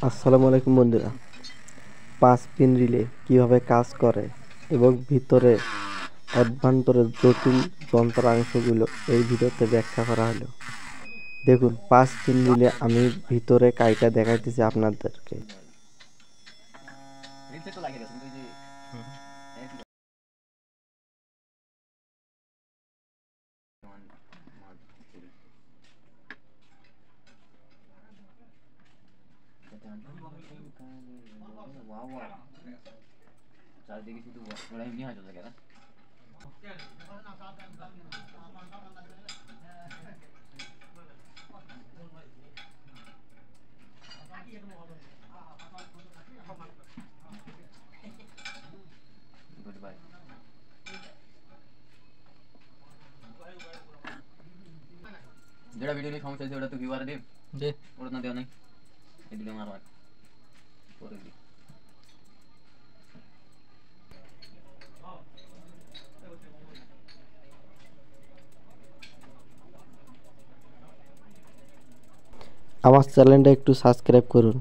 আসসালামু আলাইকুম বন্ধুরা, 5 পিন রিলে কিভাবে কাজ করে এবং ভিতরে অভ্যন্তরের জটিল যন্ত্রাংশগুলো এই ভিডিওতে ব্যাখ্যা করা হলো। দেখুন, 5 পিন রিলে আমি ভিতরে কাইটা দেখাইতেছি আপনাদেরকে। চারদিকে শুধু ওরা এমনি হয়তো থাকে না। Good bye. যেটা ভিডিও নিয়ে সমস্যা হয়েছে ওটা তো ভিউয়ারে দেব যে ওটা না দেওয়া নাই, এই ভিডিও মারবার পরে দিই। আমার চ্যানেলটা একটু সাবস্ক্রাইব করুন।